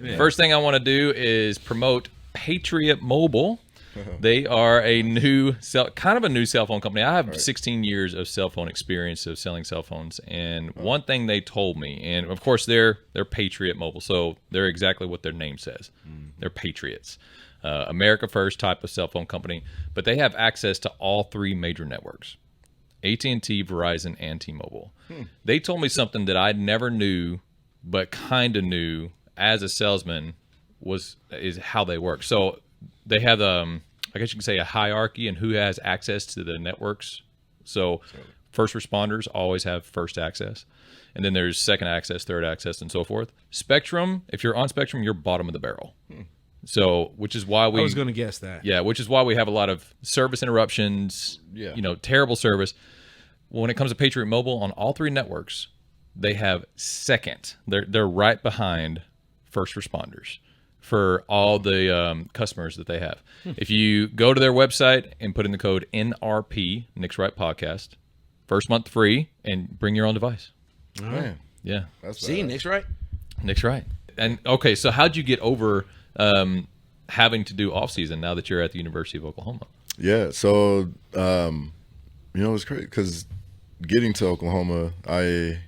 Yeah. First thing I want to do is promote Patriot Mobile. They are a new kind of a new cell phone company. I have 16 years of cell phone experience of selling cell phones, and one thing they told me, and of course they're Patriot Mobile, so they're exactly what their name says. They're Patriots, America First type of cell phone company, but they have access to all three major networks: AT&T, Verizon, and T-Mobile. They told me something that I never knew, but kind of knew as a salesman is how they work. So they have I guess you can say a hierarchy and who has access to the networks. So first responders always have first access. And then there's second access, third access, and so forth. Spectrum, if you're on Spectrum, you're bottom of the barrel. So, which is why I was going to guess that. Yeah, which is why we have a lot of service interruptions, terrible service. When it comes to Patriot Mobile, on all three networks, they have second. They're right behind first responders for all the customers that they have. If you go to their website and put in the code NRP, Nick's Right Podcast, first month free, and bring your own device. Man. Yeah. See, Nick's right. Nick's right. And okay, so how'd you get over having to do off-season now that you're at the University of Oklahoma? Yeah, so, it's great because getting to Oklahoma, I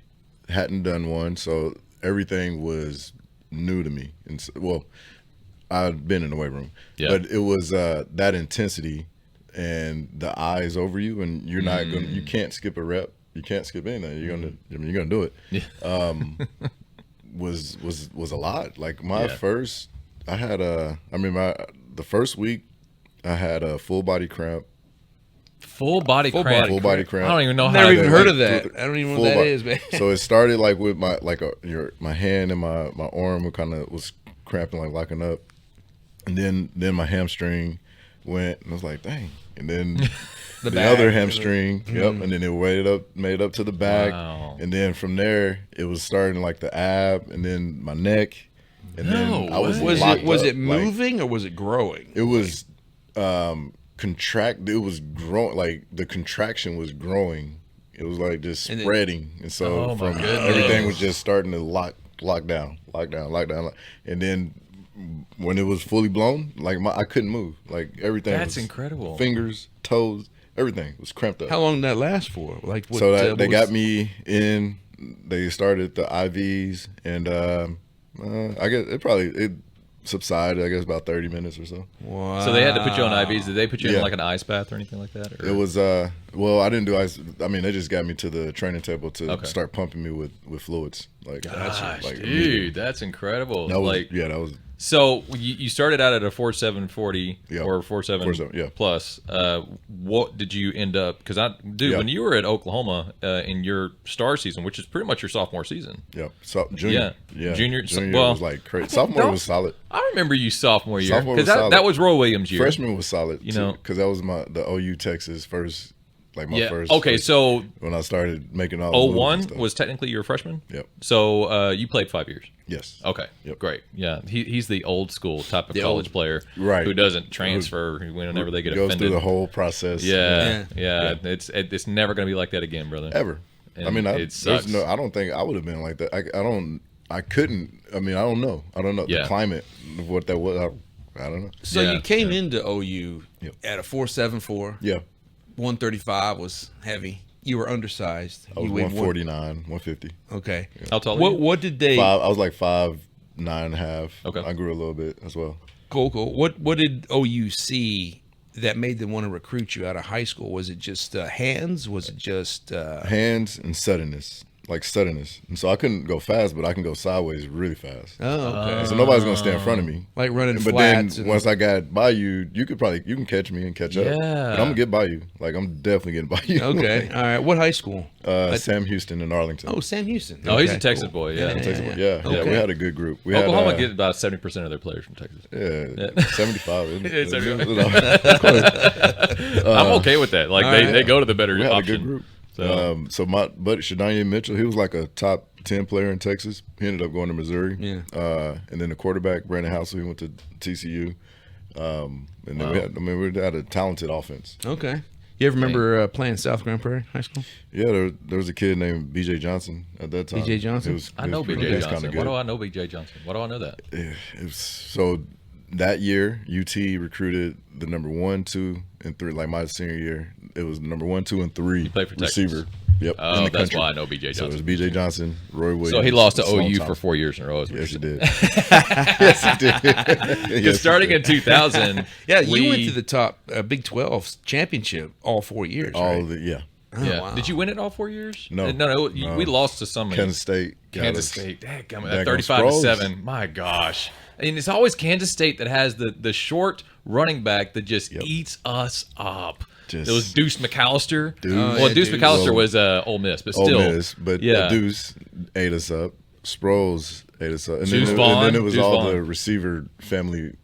hadn't done one, so everything was new to me. And so, I'd been in the weight room, but it was that intensity and the eyes over you, and you're not going. You can't skip a rep. You can't skip anything. You're gonna do it. Yeah. Was a lot. Like my first, I had the first week, I had a full body cramp. Full body cramp. I don't even know how. Never even heard of that. I don't even know what that is, man. So it started like with my my hand and my arm was cramping, like locking up, and then my hamstring went, and I was like, dang. And then the other hamstring, and then it made it up to the back, and then from there it was starting like the ab, and then my neck, and then I was it moving or was it growing? It was it was growing, like the contraction was growing. It was like just spreading, and so everything was just starting to lock down, and then when it was fully blown, like I couldn't move, like everything. That's incredible. Fingers, toes, everything was cramped up. How long did that last for? Like they got me in. They started the IVs, and I guess it subsided, I guess, about 30 minutes or so. Wow. So they had to put you on IVs. Did they put you in like an ice bath or anything like that? Or? It was I didn't do ice. I mean, they just got me to the training table to start pumping me with fluids. Like, gosh, dude, that's incredible. That was. So you started out at a 4.740 or 4.7 plus. What did you end up? Because when you were at Oklahoma in your star season, which is pretty much your sophomore season. Yeah, junior. Yeah, junior was like crazy. Sophomore was solid. I remember you sophomore year because that was Roy Williams' year. Freshman was solid. Because that was the OU Texas first. Like my first. Okay, so when I started making all 01 was technically your freshman? Yep. So you played 5 years? Yes. Okay, great. Yeah, he's the old school type of college player who doesn't transfer whenever they get goes offended. through the whole process. Yeah. It's never going to be like that again, brother. Ever. And I mean, it sucks. I don't think I would have been like that. I couldn't. I mean, I don't know. The climate of what that was. I don't know. So you came into OU at a 4.74. Yeah. 135 was heavy. You were undersized. I was 149, 150. Okay. Yeah. How tall are you? What did they? I was like 5'9.5". Okay. I grew a little bit as well. Cool. What did OU see that made them want to recruit you out of high school? Was it just hands? Was it just hands and suddenness? Like suddenness. And so I couldn't go fast, but I can go sideways really fast. Oh, okay. So nobody's gonna stand in front of me. Like running but flats. But then once I got by you can catch me and catch up. Yeah. But I'm gonna get by you. Like I'm definitely getting by you. Okay. All right. What high school? Sam Houston in Arlington. Oh, Sam Houston. Oh, he's a Texas boy. Yeah. Texas boy. Yeah. Okay. We had a good group. Oklahoma get about 70% of their players from Texas. Yeah. 75. It's I'm okay with that. Like they go to the better we had option. A good group. So my buddy Shadanian Mitchell, he was like a top 10 player in Texas. He ended up going to Missouri. Yeah. And then the quarterback Brandon Housel, he went to TCU. And then we had a talented offense. Okay. You ever remember playing South Grand Prairie High School? Yeah, there was a kid named B.J. Johnson at that time. B.J. Johnson? I know B.J. Johnson. Why do I know B.J. Johnson? Why do I know that? It was, so that year, UT recruited the number 1, 2, and 3. Like my senior year, it was number 1, 2, and 3 played for Texas. receiver. Yep. Oh, that's why I know B.J. Johnson. So it was B.J. Johnson, Roy Williams. So he lost to Sloan OU Thompson. for 4 years in a row. Yes, he did. Yes, he did. Because starting in 2000, Yeah, you went to the top Big 12 championship all 4 years, all right? the yeah. wow. Did you win it all 4 years? No. No. We lost to somebody. Kansas State. Kansas State. Daggone 35-7. My gosh. And it's always Kansas State that has the short running back that just eats us up. It was Deuce McAllister. Deuce McAllister was Ole Miss, but still. Ole Miss, but Deuce ate us up. Sproles ate us up. And Deuce then, Vaughn, and then it was Deuce all Vaughn. the receiver family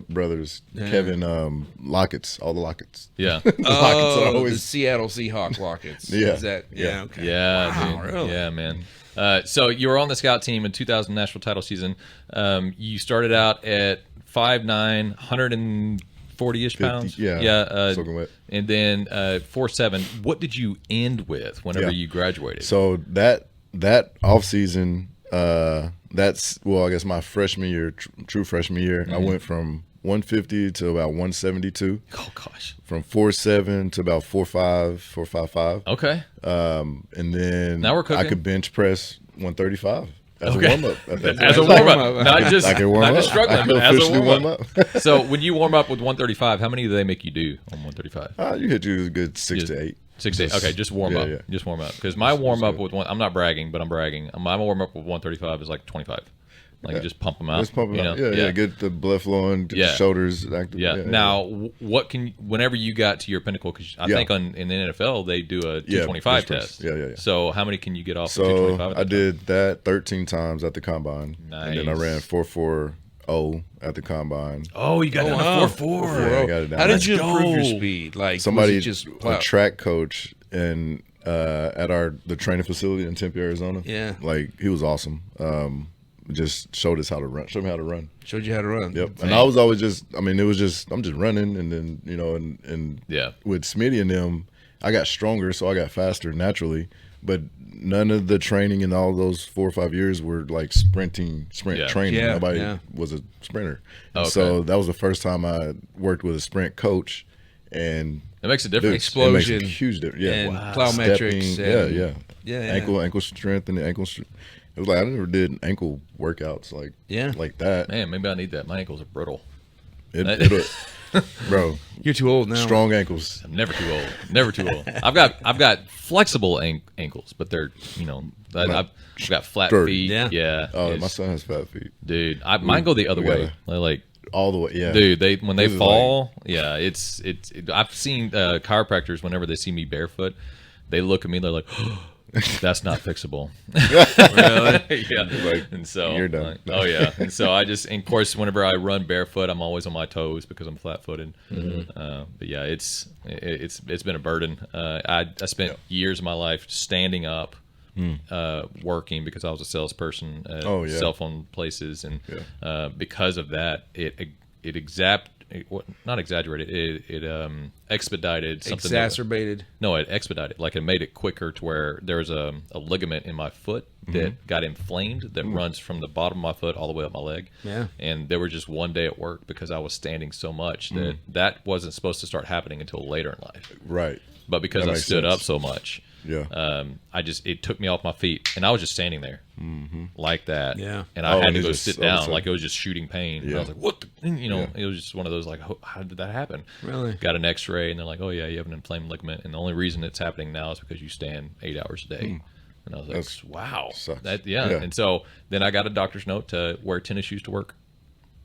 brothers. Yeah. Kevin Lockett's, all the Lockett's. Yeah. Lockets are The always Seattle Seahawks Lockets. Yeah. Is that? Yeah. Okay. Yeah, Wow, dude. really? Yeah, man. So you were on the scout team in 2000 national title season. You started out at 5'9", 140-ish 50, pounds. yeah, soaking wet. And then 4'7". What did you end with whenever you graduated? So that off season, that's I guess my freshman year, true freshman year, I went from 150 to about 172. Oh gosh. From 4'7" to about 4'5", 4'5". Okay. And then Now we're cooking. I could bench press 135 as Okay. a warm up. As a warm up, not just I can warm up. struggling, I but can as a officially warm up. up. So when you warm up with 135, how many do they make you do on 135? You hit you a good 6 to 8. 6 to 8. Okay, just warm up. Yeah. Just warm up. Because my warm up with I'm not bragging, but I'm bragging. My warm up with 135 is like 25. Like you just pump them out. Just pump them out. know? Yeah. Get the blood flowing, get the shoulders active. Yeah. Now, whenever you got to your pinnacle, because I think in the NFL they do a 225 test. Yeah. So how many can you get off? So 225 I did that 13 times at the combine, and then I Nice. ran 4.40 at the combine. Oh, you got down wow. to 4.4. Yeah, I got it down. How did you Let's improve your go. speed? Like Somebody, was it just a track coach, and at the training facility in Tempe, Arizona. Yeah. Like he was awesome. Just showed us how to run. Showed me how to run. showed you how to run. Yep. Dang. And I was always it was just I'm just running, and then and Yeah. with Smitty and them, I got stronger, so I got faster naturally. But none of the training in all those 4 or 5 years were like sprint training. Yeah, Nobody yeah. was a sprinter. Okay. So that was the first time I worked with a sprint coach, and It makes a dude, difference. Explosion it makes a huge difference. Yeah, and plyometrics Stepping, and- yeah. Yeah. Ankle strength and the ankle. It was like I never did ankle workouts like that. Man, maybe I need that. My ankles are brittle. It'll, bro, You're too old now. strong ankles. I'm never too old. Never too old. I've got flexible ankles, but they're I've got flat Sturdy. feet. Yeah. Yeah. Oh, It's- my son has fat feet. dude, mine go the other we way. gotta- Like, All the way, yeah. dude, when they This is fall, it's I've seen chiropractors whenever they see me barefoot, they look at me, they're like, that's not fixable. Really? Yeah. Like, And so, you're done. oh yeah. And so and of course, whenever I run barefoot, I'm always on my toes because I'm flat-footed. But yeah, it's been a burden. I spent years of my life standing up, working because I was a salesperson at cell phone places, and because of that, it expedited something. Exacerbated. No, it expedited. Like it made it quicker to where there was a ligament in my foot that got inflamed that runs from the bottom of my foot all the way up my leg. Yeah. And there were just one day at work because I was standing so much that wasn't supposed to start happening until later in life. Right. But because That I makes stood sense. up so much, Yeah. it took me off my feet, and I was just standing there like that. Yeah. And I Oh, had and to it go just sit all of a down, sudden- like it was just shooting pain. And I Yeah. was like, what? Yeah. It was just one of those like, how did that happen? Really? Got an X-ray, and they're like, oh yeah, you have an inflamed ligament, and the only reason it's happening now is because you stand 8 hours a day. And I was like, That's- wow. sucks. Yeah. Yeah. And so then I got a doctor's note to wear tennis shoes to work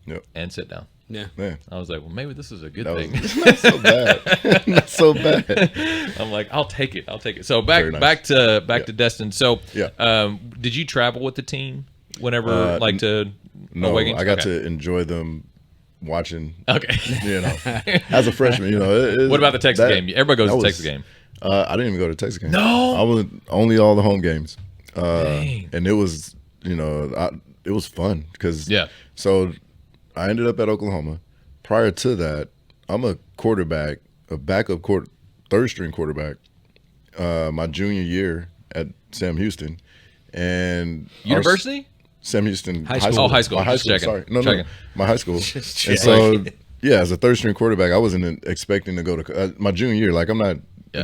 Yep. and sit down. Yeah. Man, I was like, well, maybe this is a good that thing. was not so bad. Not so bad. I'm like, I'll take it. So back Very nice. back to Destin. So, Yeah. did you travel with the team whenever to No, away games? I got Okay. to enjoy them watching. Okay. As a freshman, What about the Texas game? Everybody goes that to was- Texas game. I didn't even go to Texas game. No? I was only all the home games. Dang. And it was, it was fun because Yeah. So I ended up at Oklahoma. Prior to that, I'm a quarterback, a backup third string quarterback my junior year at Sam Houston, and University. Sam Houston High school. Oh, high school. My high Just school. checking. Sorry, no, Checking. my high school. Just And so, yeah, as a third string quarterback, I wasn't expecting to go to my junior year. Like, I'm not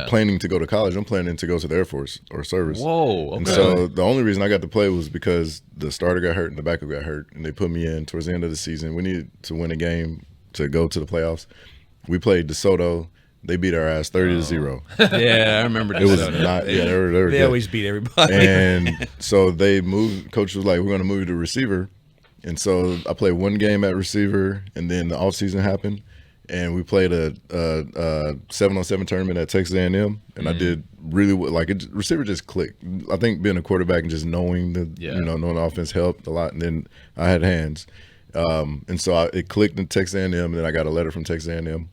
planning to go to college. I'm planning to go to the Air Force or service. Whoa. Okay. And so the only reason I got to play was because the starter got hurt and the backup got hurt, and they put me in towards the end of the season. We needed to win a game to go to the playoffs. We played DeSoto. They beat our ass 30-0. Yeah, I remember. It was not. Yeah, they were They good. always beat everybody. And so they moved. Coach was like, "We're going to move you to receiver." And so I played one game at receiver, and then the offseason happened, and we played a 7-on-7 tournament at Texas A&M, and I did really well. Like, receiver just clicked. I think being a quarterback and just knowing knowing the offense helped a lot. And then I had hands, and so it clicked in Texas A&M. And then I got a letter from Texas A&M,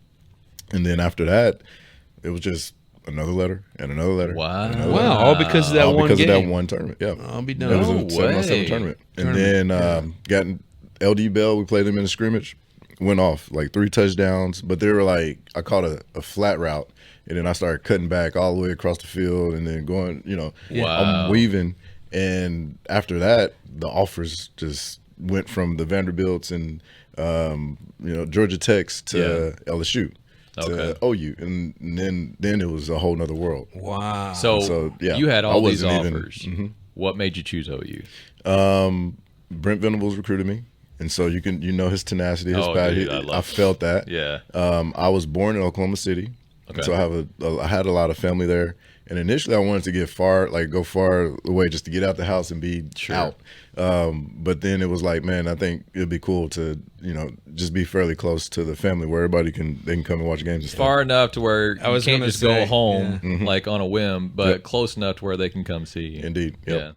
and then after that, it was just another letter and another letter. Wow. and another Wow, letter. all because of that All one because game. of that one tournament. Yeah, I'll be it done. was No a 7-on-7 way. tournament. And then got LD Bell. We played them in a scrimmage. Went off like 3 touchdowns, but they were like, I caught a flat route, and then I started cutting back all the way across the field, and then going, Wow. I'm weaving. And after that, the offers just went from the Vanderbilts and Georgia Techs to LSU. To OU, and then it was a whole nother world. Wow. So yeah, you had I all these wasn't even- offers. What made you choose OU? Brent Venables recruited me, and so you know his tenacity, his Oh, passion. dude, I love I felt that. Yeah. I was born in Oklahoma City, Okay. so I had a lot of family there. And initially, I wanted to go far away just to get out the house and be out. But then it was like, man, I think it'd be cool to just be fairly close to the family where everybody can come and watch games and stuff. Far enough to where you was can't gonna just go say, home like on a whim, but Yep. close enough to where they can come see you. Indeed. Yep. Yeah.